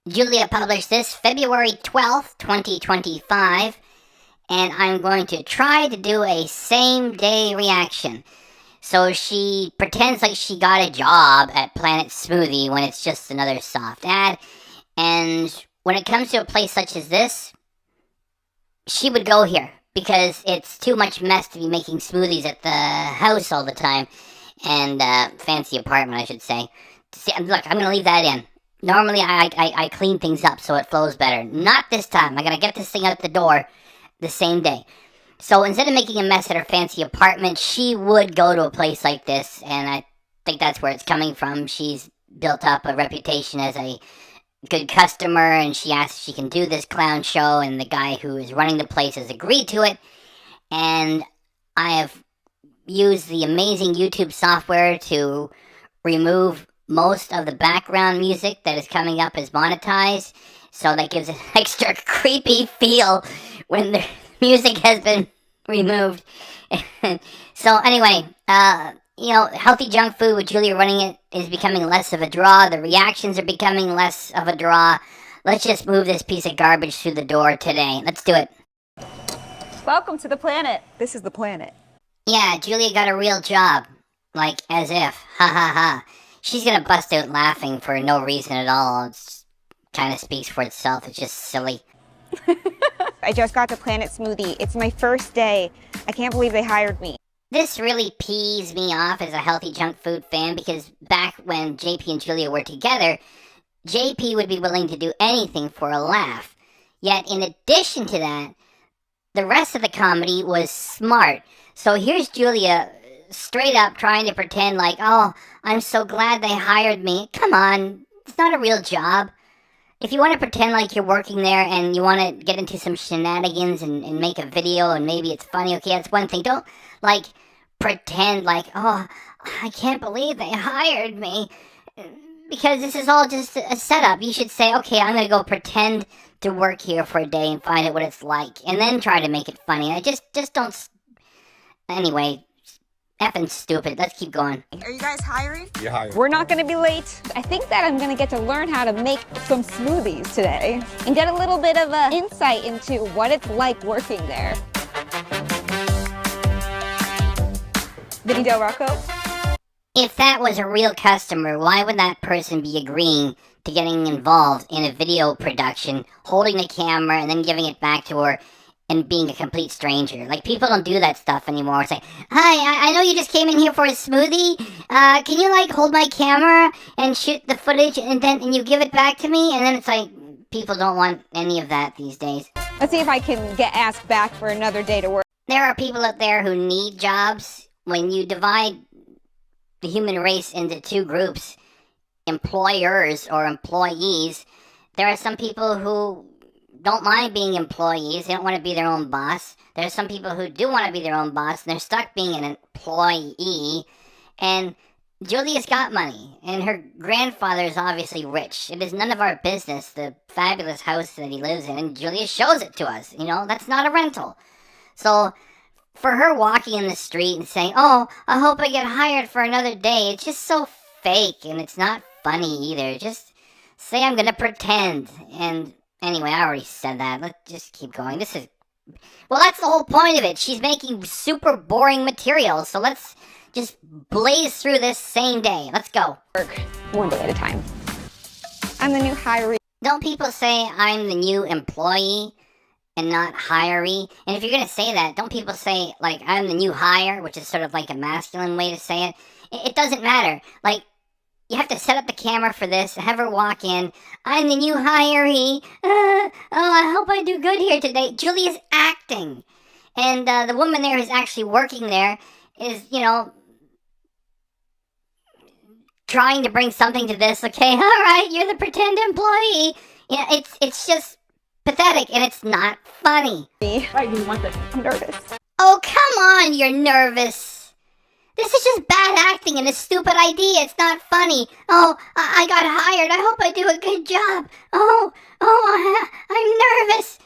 Julia published this February 12th, 2025, and I'm going to try to do a same-day reaction. So she pretends like she got a job at Planet Smoothie when it's just another soft ad, and when it comes to a place such as this, she would go here, because it's too much mess to be making smoothies at the house all the time, and fancy apartment, I should say. See, look, I'm going to leave that in. Normally, I clean things up so it flows better. Not this time. I'm going to get this thing out the door the same day. So instead of making a mess at her fancy apartment, she would go to a place like this, and I think that's where it's coming from. She's built up a reputation as a good customer, and she asks if she can do this clown show, and the guy who is running the place has agreed to it. And I have used the amazing YouTube software to remove most of the background music that is coming up as monetized, so that gives an extra creepy feel when the music has been removed. So anyway, Healthy Junk Food with Julia running it is becoming less of a draw. The reactions are becoming less of a draw. Let's just move this piece of garbage through the door today. Let's do it. Welcome to the planet. This is the planet. Yeah, Julia got a real job. Like, as if. Ha ha ha. She's gonna bust out laughing for no reason at all. It kind of speaks for itself. It's just silly. I just got to Planet Smoothie. It's my first day. I can't believe they hired me. This really pees me off as a healthy junk food fan, because back when JP and Julia were together, JP would be willing to do anything for a laugh. Yet, in addition to that, the rest of the comedy was smart. So here's Julia straight up trying to pretend like, oh, I'm so glad they hired me. Come on, it's not a real job. If you want to pretend like you're working there and you want to get into some shenanigans and make a video and maybe it's funny, okay, that's one thing. Don't, like, pretend like, oh, I can't believe they hired me. Because this is all just a setup. You should say, okay, I'm going to go pretend to work here for a day and find out what it's like. And then try to make it funny. I just don't... Anyway, effing stupid. Let's keep going. Are you guys hiring? You're hired. We're not going to be late. I think that I'm going to get to learn how to make some smoothies today and get a little bit of an insight into what it's like working there. Vinny Del Rocco? If that was a real customer, why would that person be agreeing to getting involved in a video production, holding the camera and then giving it back to her and being a complete stranger? Like, people don't do that stuff anymore. It's like, hi, I know you just came in here for a smoothie. Can you, like, hold my camera and shoot the footage and you give it back to me? And then it's like, people don't want any of that these days. Let's see if I can get asked back for another day to work. There are people out there who need jobs. When you divide the human race into two groups, employers or employees, there are some people who don't mind being employees. They don't want to be their own boss. There are some people who do want to be their own boss, and they're stuck being an employee. And Julia's got money, and her grandfather is obviously rich. It is none of our business, the fabulous house that he lives in, and Julia shows it to us. You know, that's not a rental. So for her walking in the street and saying, oh, I hope I get hired for another day, it's just so fake, and it's not funny either. Just say I'm gonna pretend. And anyway, I already said that. Let's just keep going. Well, that's the whole point of it. She's making super boring material, so let's just blaze through this same day. Let's go. Work one day at a time. I'm the new hiree. Don't people say I'm the new employee and not hiree? And if you're going to say that, don't people say, like, I'm the new hire, which is sort of like a masculine way to say it? It doesn't matter. Like, you have to set up the camera for this, have her walk in. I'm the new hiree. Oh, I hope I do good here today. Julia's acting. And the woman there who's actually working there is, trying to bring something to this. Okay, all right, you're the pretend employee. Yeah, it's just pathetic, and it's not funny. Why do you want this? I'm nervous. Oh, come on, you're nervous. This is just bad acting and a stupid idea. It's not funny. Oh, I got hired. I hope I do a good job. I'm nervous.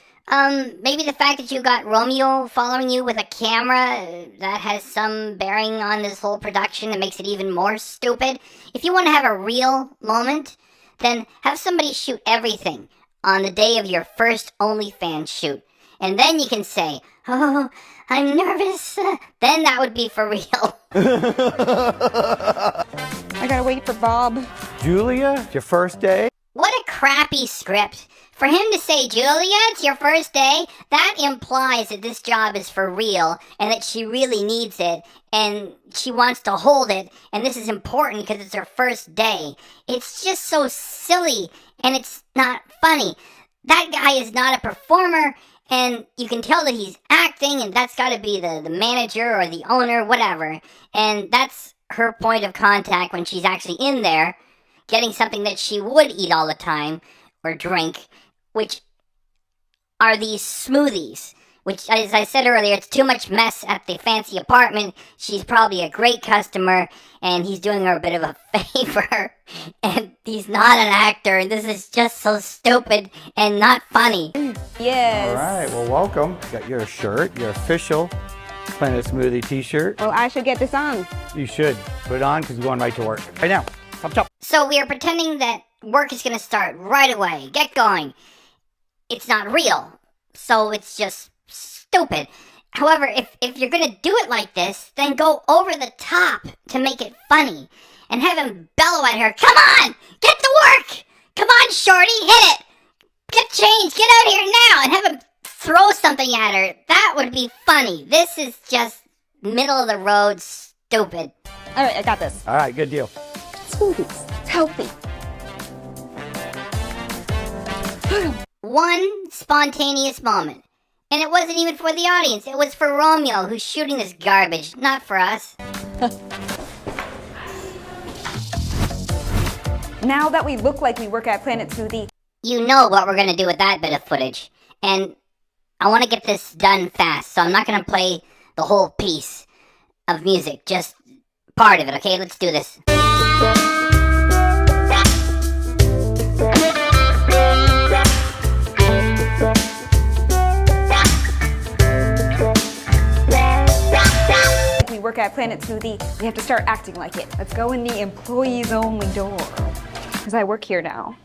Maybe the fact that you got Romeo following you with a camera, that has some bearing on this whole production that makes it even more stupid. If you want to have a real moment, then have somebody shoot everything on the day of your first OnlyFans shoot. And then you can say, oh, I'm nervous. Then that would be for real. I gotta wait for Bob. Julia, it's your first day? What a crappy script. For him to say, Julia, it's your first day, that implies that this job is for real and that she really needs it and she wants to hold it and this is important because it's her first day. It's just so silly and it's not funny. That guy is not a performer and you can tell that he's acting and that's got to be the manager or the owner, whatever. And that's her point of contact when she's actually in there getting something that she would eat all the time or drink, which are these smoothies, which, as I said earlier, it's too much mess at the fancy apartment. She's probably a great customer, and he's doing her a bit of a favor, and he's not an actor. This is just so stupid and not funny. Yes. All right, well, welcome. Got your shirt, your official Planet Smoothie t-shirt. Well, I should get this on. You should put it on because we're going right to work. Right now. Chop, chop. So we are pretending that work is going to start right away. Get going. It's not real, so it's just stupid. However, if you're gonna do it like this, then go over the top to make it funny. And have him bellow at her, come on! Get to work! Come on, shorty, hit it! Get changed, get out here now! And have him throw something at her. That would be funny. This is just middle of the road stupid. Alright, I got this. All right, good deal. Smoothies. It's healthy. One spontaneous moment. And it wasn't even for the audience. It was for Romeo, who's shooting this garbage, not for us. Now that we look like we work at Planet Smoothie, You know what we're gonna do with that bit of footage. And I want to get this done fast, so I'm not gonna play the whole piece of music, just part of it, okay? Let's do this. we work at Planet Smoothie, we have to start acting like it. Let's go in the employees only door. Because I work here now.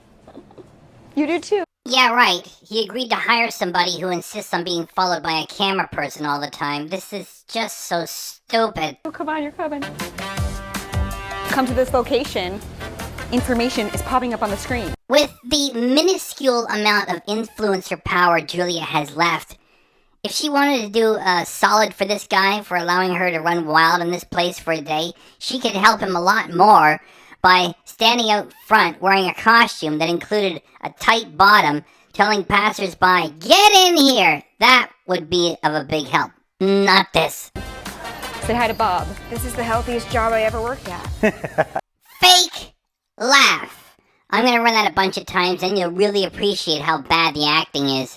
You do too. Yeah, right. He agreed to hire somebody who insists on being followed by a camera person all the time. This is just so stupid. Oh, come on, you're coming. Come to this location. Information is popping up on the screen. With the minuscule amount of influencer power Julia has left, if she wanted to do a solid for this guy for allowing her to run wild in this place for a day, she could help him a lot more by standing out front wearing a costume that included a tight bottom, telling passersby, get in here! That would be of a big help. Not this. Say hi to Bob. This is the healthiest job I ever worked at. Fake laugh. I'm gonna run that a bunch of times and you'll really appreciate how bad the acting is.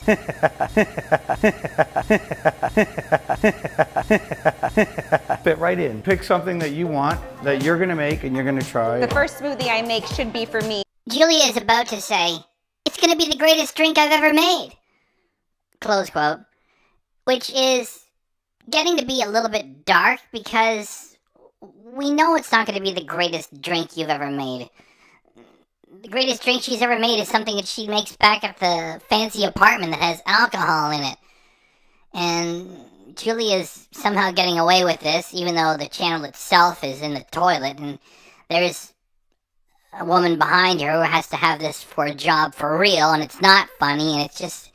Fit right in. Pick something that you want, that you're gonna make and you're gonna try. The first smoothie I make should be for me. Julia is about to say, it's gonna be the greatest drink I've ever made. Close quote. Which is getting to be a little bit dark because we know it's not gonna be the greatest drink you've ever made. The greatest drink she's ever made is something that she makes back at the fancy apartment that has alcohol in it. And Julia's somehow getting away with this, even though the channel itself is in the toilet. And there's a woman behind her who has to have this for a job for real. And it's not funny. And it's just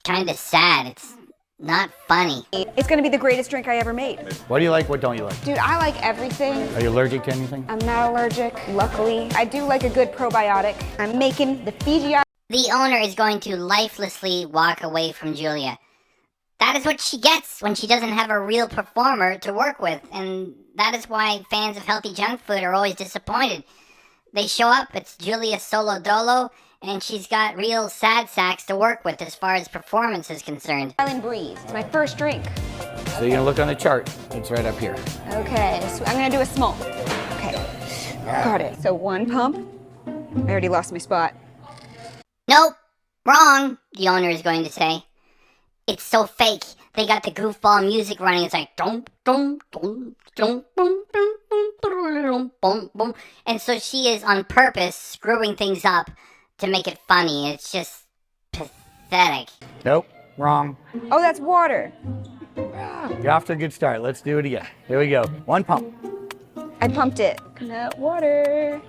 kind of sad. It's not funny. It's gonna be the greatest drink I ever made. What do you like, what don't you like? Dude, I like everything. Are you allergic to anything? I'm not allergic, luckily. I do like a good probiotic. I'm making the Fiji. The owner is going to lifelessly walk away from Julia. That is what she gets when she doesn't have a real performer to work with. And that is why fans of healthy junk food are always disappointed. They show up, it's Julia solo dolo, and she's got real sad sacks to work with as far as performance is concerned. Island Breeze, it's my first drink. So you're gonna look on the chart. It's right up here. Okay, so I'm gonna do a small. Okay, got it. So one pump. I already lost my spot. Nope, wrong, the owner is going to say. It's so fake they got the goofball music running. It's like dum dum dum dum dum dum dum dum dum. And so she is on purpose screwing things up to make it funny. It's just pathetic. Nope, wrong. Oh, that's water. You're off to a good start. Let's do it again. Here we go. One pump. I pumped it. Coconut water.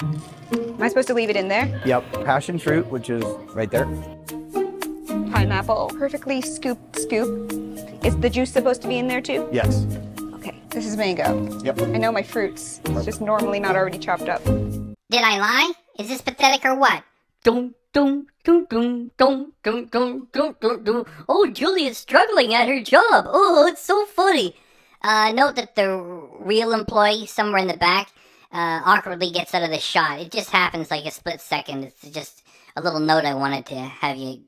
Am I supposed to leave it in there? Yep, passion fruit, which is right there. Pineapple. Perfectly scoop. Is the juice supposed to be in there too? Yes. Okay, this is mango. Yep. I know my fruits. It's just normally not already chopped up. Did I lie? Is this pathetic or what? Dum dum dum dum dum dum dum dum dum dum. Oh, Julia's struggling at her job. Oh, it's so funny. Note that the real employee somewhere in the back awkwardly gets out of the shot. It just happens like a split second. It's just a little note I wanted to have you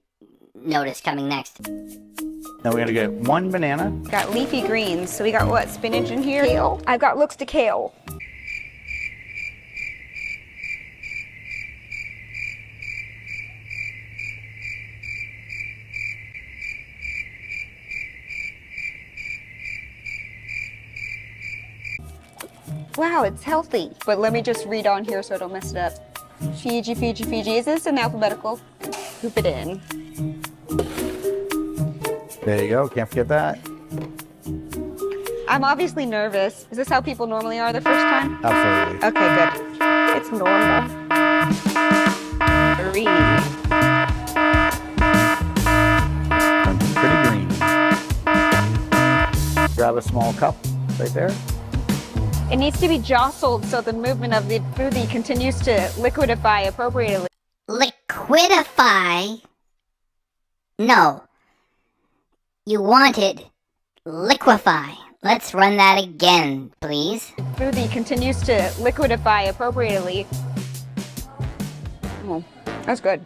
notice coming next. Now we're gonna get one banana. Got leafy greens. So we got what? Spinach in here? Kale. I've got looks to kale. Wow, it's healthy. But let me just read on here so I don't mess it up. Fiji. Is this in alphabetical? Poop it in. There you go, can't forget that. I'm obviously nervous. Is this how people normally are the first time? Absolutely. Okay, good. It's normal. 3. Pretty green. Grab a small cup right there. It needs to be jostled so the movement of the smoothie continues to liquidify appropriately. Liquidify? No. You wanted liquefy. Let's run that again, please. Smoothie continues to liquidify appropriately. Oh, that's good.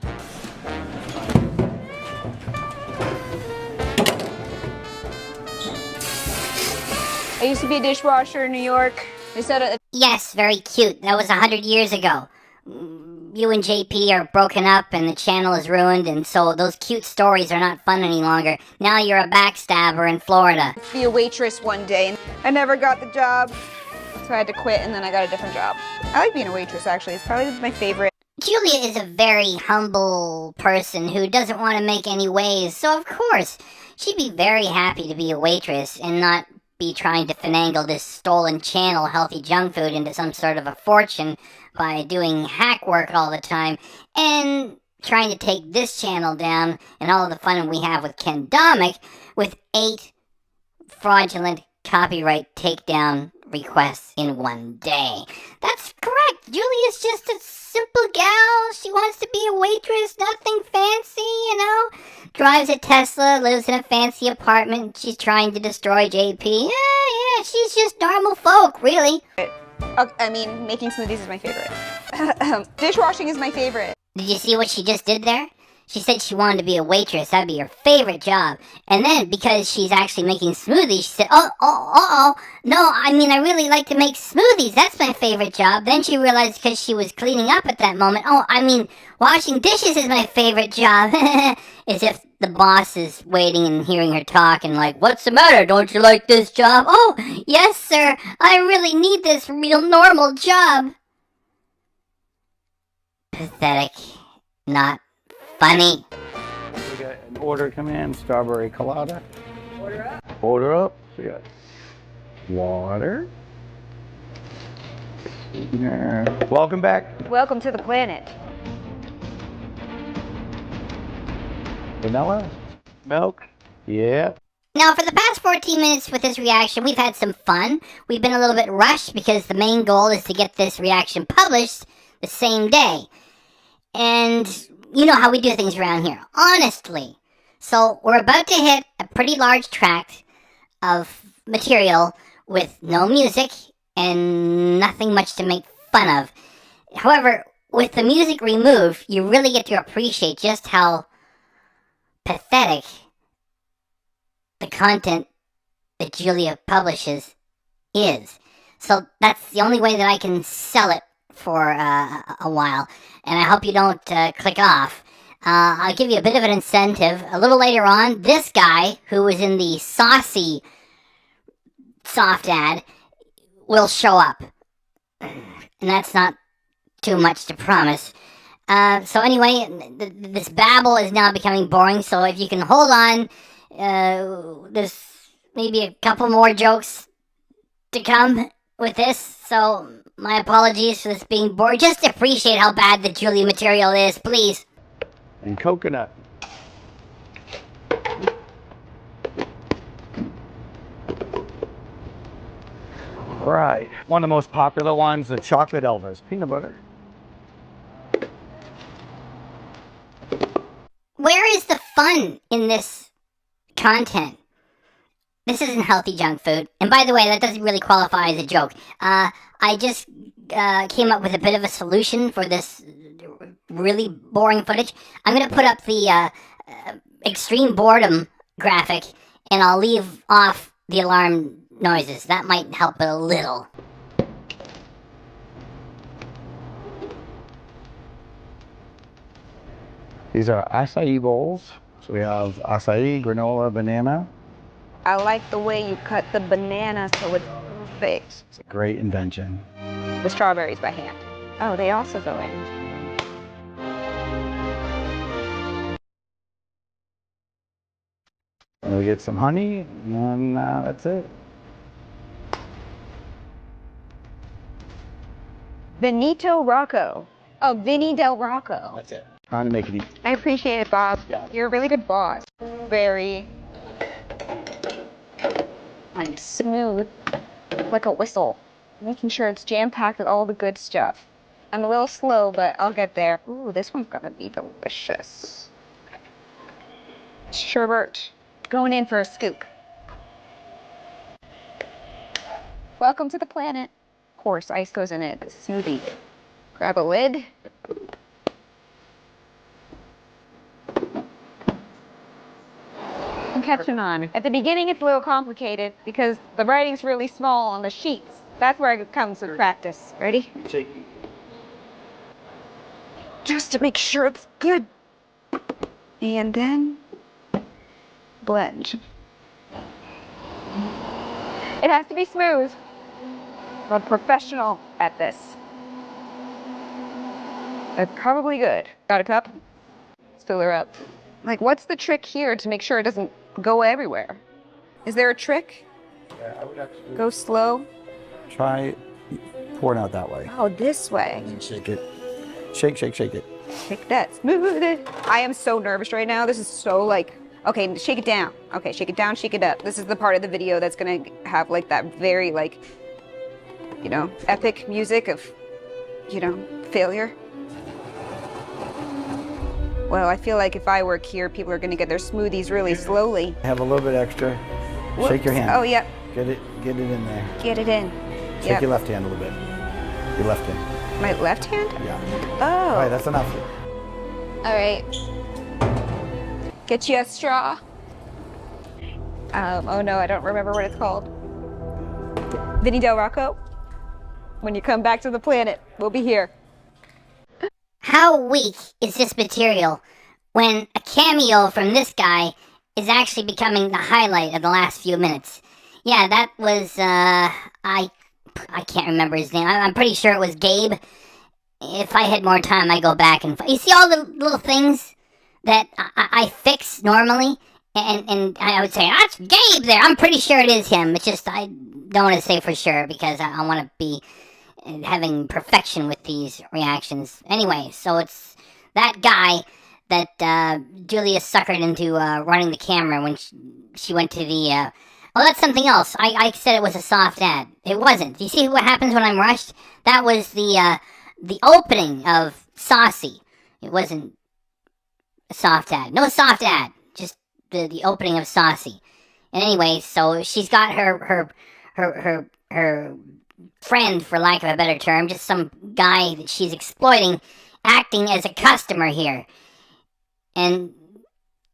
I used to be a dishwasher in New York. They said it. Yes, very cute. That was 100 years ago. You and JP are broken up and the channel is ruined, and so those cute stories are not fun any longer. Now you're a backstabber in Florida. Be a waitress one day. I never got the job, so I had to quit and then I got a different job. I like being a waitress, actually. It's probably my favorite. Julia is a very humble person who doesn't want to make any waves, so of course, she'd be very happy to be a waitress and not be trying to finagle this stolen channel, Healthy Junk Food, into some sort of a fortune by doing hack work all the time and trying to take this channel down and all the fun we have with Ken Domik with 8 fraudulent copyright takedown requests in one day. That's correct. Julia's just a simple gal. She wants to be a waitress, nothing fancy, you know. Drives a Tesla, lives in a fancy apartment. She's trying to destroy JP. Yeah, she's just normal folk, really. I mean, making smoothies is my favorite. Dishwashing is my favorite. Did you see what she just did there? She said she wanted to be a waitress. That'd be her favorite job. And then, because she's actually making smoothies, she said, no, I mean, I really like to make smoothies. That's my favorite job. Then she realized because she was cleaning up at that moment, washing dishes is my favorite job. As if the boss is waiting and hearing her talk and like, what's the matter? Don't you like this job? Oh, yes, sir. I really need this real normal job. Pathetic. Not funny. We got an order come in, strawberry colada. Order up. We got water. Welcome back. Welcome to the planet. Vanilla, milk. Yeah. Now, for the past 14 minutes with this reaction, we've had some fun. We've been a little bit rushed because the main goal is to get this reaction published the same day. And you know how we do things around here, honestly. So we're about to hit a pretty large tract of material with no music and nothing much to make fun of. However, with the music removed, you really get to appreciate just how pathetic the content that Julia publishes is. So that's the only way that I can sell it for a while, and I hope you don't click off. I'll give you a bit of an incentive. A little later on, this guy, who was in the saucy soft ad, will show up. And that's not too much to promise. So anyway, this babble is now becoming boring, so if you can hold on, there's maybe a couple more jokes to come with this, so my apologies for this being boring. Just appreciate how bad the Julia material is, please. And coconut. Right. One of the most popular ones, the chocolate Elvis. Peanut butter. Where is the fun in this content? This isn't healthy junk food. And by the way, that doesn't really qualify as a joke. I just came up with a bit of a solution for this really boring footage. I'm going to put up the extreme boredom graphic, and I'll leave off the alarm noises. That might help a little. These are acai bowls. So we have acai, granola, banana. I like the way you cut the banana so it's perfect. It's a great invention. The strawberries by hand. Oh, they also go in. And we get some honey, and that's it. Benito Rocco. Oh, Vinny Del Rocco. That's it. Trying to make it easy. I appreciate it, Bob. Yeah. You're a really good boss. Very smooth, like a whistle. Making sure it's jam-packed with all the good stuff. I'm a little slow, but I'll get there. Ooh, this one's gonna be delicious. Sherbert, going in for a scoop. Welcome to the planet. Of course, ice goes in it. Smoothie. Grab a lid. I'm catching on. At the beginning, it's a little complicated because the writing's really small on the sheets. That's where it comes with practice. Ready? Shake. Just to make sure it's good. And then blend. It has to be smooth. I'm a professional at this. That's probably good. Got a cup? Let's fill her up. Like, what's the trick here to make sure it doesn't go everywhere? Is there a trick? Yeah, I would actually Go slow. try pouring out that way. Oh, this way. And shake it. Shake, shake, shake it. Shake that smooth. I am so nervous right now. This is so like, okay, shake it down. Okay, shake it down, shake it up. This is the part of the video that's gonna have like that very like, you know, epic music of, you know, failure. Well, I feel like if I work here, people are gonna get their smoothies really slowly. Have a little bit extra. Whoops. Shake your hand. Oh, yep. Get it in there. Get it in. Shake Yep. your left hand a little bit. Your left hand. My left hand? Yeah. Oh. All right, that's enough. All right. Get you a straw. Oh no, I don't remember what it's called. Vinny Del Rocco. When you come back to the planet, we'll be here. How weak is this material when a cameo from this guy is actually becoming the highlight of the last few minutes? Yeah, that was, I can't remember his name. I'm pretty sure it was Gabe. If I had more time, I'd go back and... You see all the little things that I fix normally? And I would say, that's Gabe there. I'm pretty sure it is him. It's just I don't want to say for sure because I want to be having perfection with these reactions. Anyway, so it's that guy that Julia suckered into running the camera when she went to the... Oh, that's something else. I said it was a soft ad. It wasn't. Do you see what happens when I'm rushed? That was the opening of Saucy. It wasn't a soft ad. No soft ad. Just the opening of Saucy. And anyway, so she's got her friend, for lack of a better term, just some guy that she's exploiting, acting as a customer here. And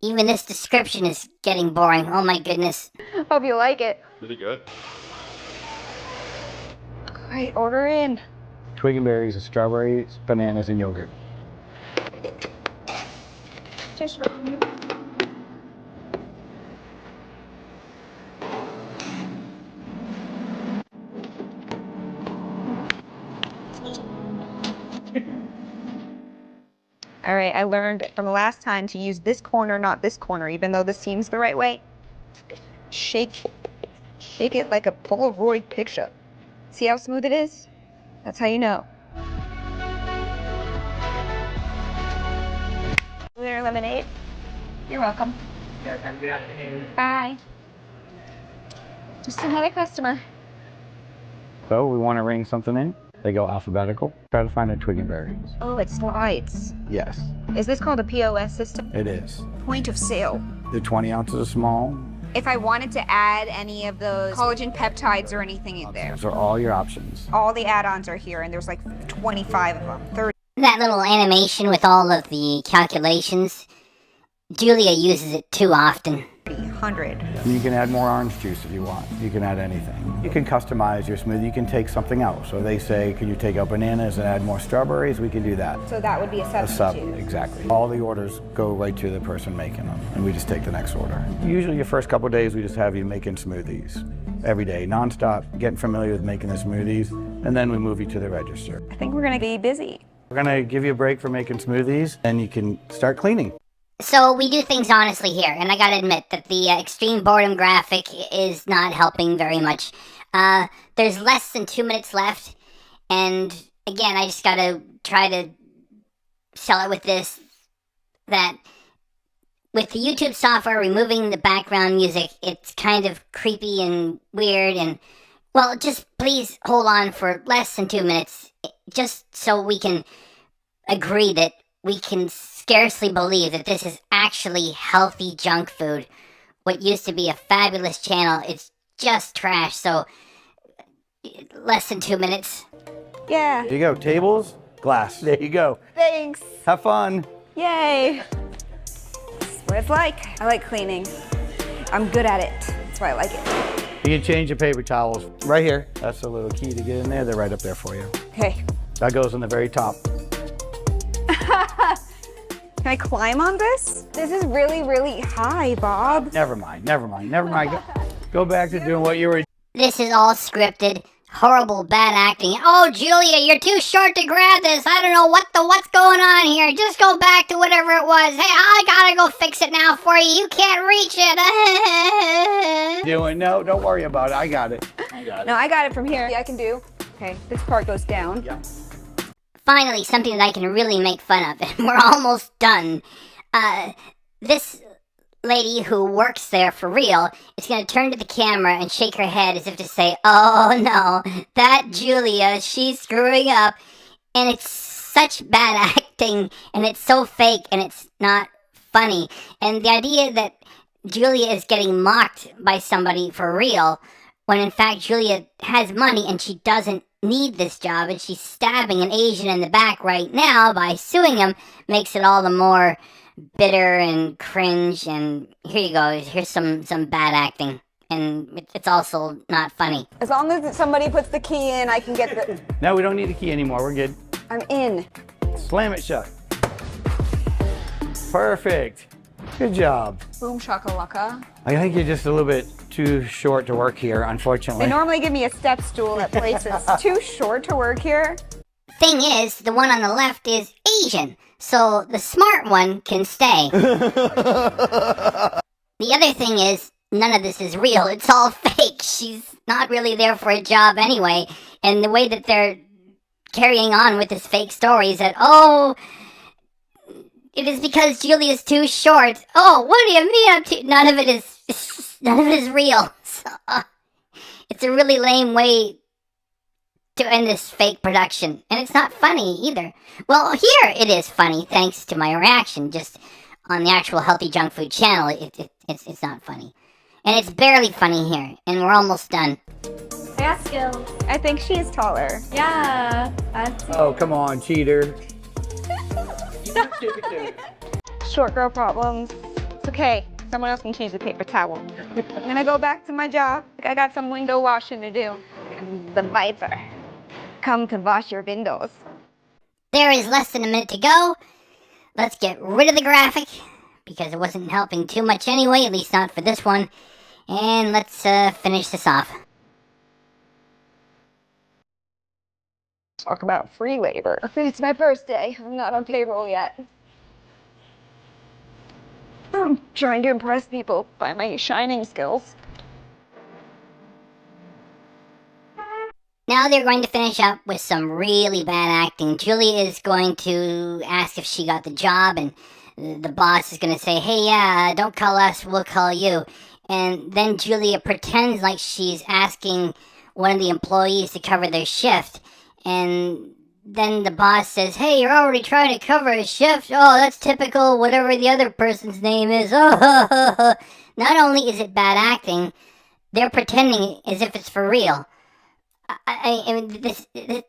even this description is getting boring. Oh my goodness. Hope you like it. Really good. All right, order in. Twig and berries, strawberries, bananas, and yogurt. Just All right, I learned from the last time to use this corner, not this corner, even though this seems the right way. Shake it like a Polaroid picture. See how smooth it is? That's how you know. Winter lemonade. You're welcome. Bye. Just another customer. So we want to ring something in. They go alphabetical. Try to find a twig and berries. Oh, it slides. Yes, Is this called a POS system? it is. Point of sale. The 20 ounces are small. If I wanted to add any of those collagen peptides or anything in there, Those are all your options. all the add-ons are here, and there's like 25 of them, 30. That little animation with all of the calculations, Julia uses it too often. 100. You can add more orange juice if you want. You can add anything. You can customize your smoothie. You can take something else. So they say, can you take out bananas and add more strawberries? We can do that. So that would be a A sub, substitute. exactly. All the orders go right to the person making them, and we just take the next order. Usually your first couple of days, we just have you making smoothies every day, nonstop, getting familiar with making the smoothies, and then we move you to the register. I think we're gonna be busy. We're gonna give you a break for making smoothies, and you can start cleaning. So we do things honestly here, and I gotta admit that the extreme boredom graphic is not helping very much. There's less than 2 minutes left, and again, I just gotta try to sell it with this, that with the YouTube software removing the background music, it's kind of creepy and weird, and, well, just please hold on for less than 2 minutes, just so we can agree that we can scarcely believe that this is actually healthy junk food. What used to be a fabulous channel, it's just trash. So, less than 2 minutes. Yeah. There you go, tables, glass. There you go. Thanks. Have fun. Yay. That's what it's like. I like cleaning. I'm good at it. That's why I like it. You can change your paper towels right here. That's a little key to get in there. They're right up there for you. Okay. That goes on the very top. Can I climb on this? This is really, really high, Bob. Never mind. Go back to doing what you were. This is all scripted. Horrible bad acting. Oh, Julia, you're too short to grab this. I don't know what's going on here. Just go back to whatever it was. Hey, I gotta go fix it now for you. You can't reach it. No, don't worry about it. I got it. No, I got it from here. Yeah, I can do. Okay, this part goes down. Yeah. Finally, something that I can really make fun of, and we're almost done. This lady who works there for real is going to turn to the camera and shake her head as if to say, oh no, that Julia, she's screwing up. And it's such bad acting, and it's so fake, and it's not funny. And the idea that Julia is getting mocked by somebody for real, when in fact Julia has money and she doesn't need this job, and she's stabbing an Asian in the back right now by suing him, makes it all the more bitter and cringe. And here you go, here's some bad acting, and it's also not funny. As long as somebody puts the key in, I can get the... No, we don't need the key anymore. We're good. I'm in. Slam it shut. Perfect. Good job. Boom shakalaka. I think you're just a little bit too short to work here, unfortunately. They normally give me a step stool at places. Too short to work here. Thing is, the one on the left is Asian, so the smart one can stay. The other thing is, none of this is real. It's all fake. She's not really there for a job anyway. And the way that they're carrying on with this fake story is that, oh, it is because Julia's too short. Oh, what do you mean? None of it is real. So, it's a really lame way to end this fake production, and it's not funny either. Well, here it is funny thanks to my reaction. Just on the actual Healthy Junk Food channel, it's not funny, and it's barely funny here. And we're almost done. I got skills. I think she is taller. Yeah. That's Oh, come on, cheater. Short girl problems. It's okay. Someone else can change the paper towel. I'm gonna go back to my job. I got some window washing to do. And the viper. Come to wash your windows. There is less than a minute to go. Let's get rid of the graphic, because it wasn't helping too much anyway, at least not for this one. And let's finish this off. Talk about free labor. It's my first day. I'm not on payroll yet. I'm trying to impress people by my shining skills. Now they're going to finish up with some really bad acting. Julia is going to ask if she got the job, and the boss is going to say, hey, yeah, don't call us, we'll call you. And then Julia pretends like she's asking one of the employees to cover their shift. And then the boss says, hey, you're already trying to cover a shift? Oh, that's typical, whatever the other person's name is. Oh, not only is it bad acting, they're pretending as if it's for real. I mean, the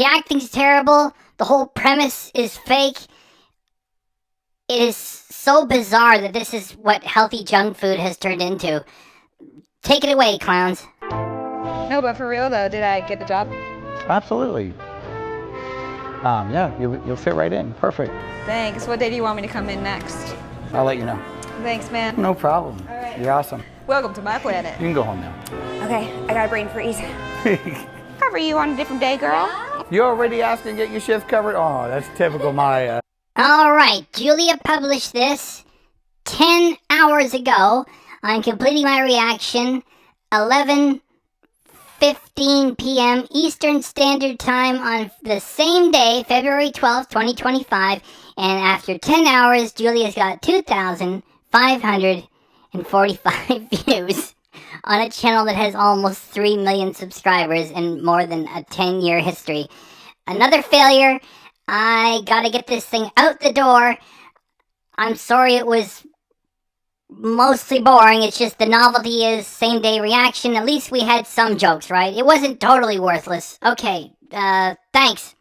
acting's terrible. The whole premise is fake. It is so bizarre that this is what healthy junk food has turned into. Take it away, clowns. No, but for real though, did I get the job? Absolutely. Yeah, you'll fit right in. Perfect. Thanks. What day do you want me to come in next? I'll let you know. Thanks, man. No problem. All right. You're awesome. Welcome to my planet. You can go home now. Okay, I got a brain freeze. Cover you on a different day, girl. You're already asking to get your shift covered? Oh, that's typical Maya. Alright, Julia published this 10 hours ago. I'm completing my reaction 11:15 p.m. Eastern Standard Time on the same day, February 12th, 2025. And after 10 hours, Julia's got 2,545 views on a channel that has almost 3 million subscribers and more than a 10-year history. Another failure. I gotta get this thing out the door. I'm sorry it was mostly boring. It's just the novelty is same day reaction. At least we had some jokes, right? It wasn't totally worthless. Okay, thanks.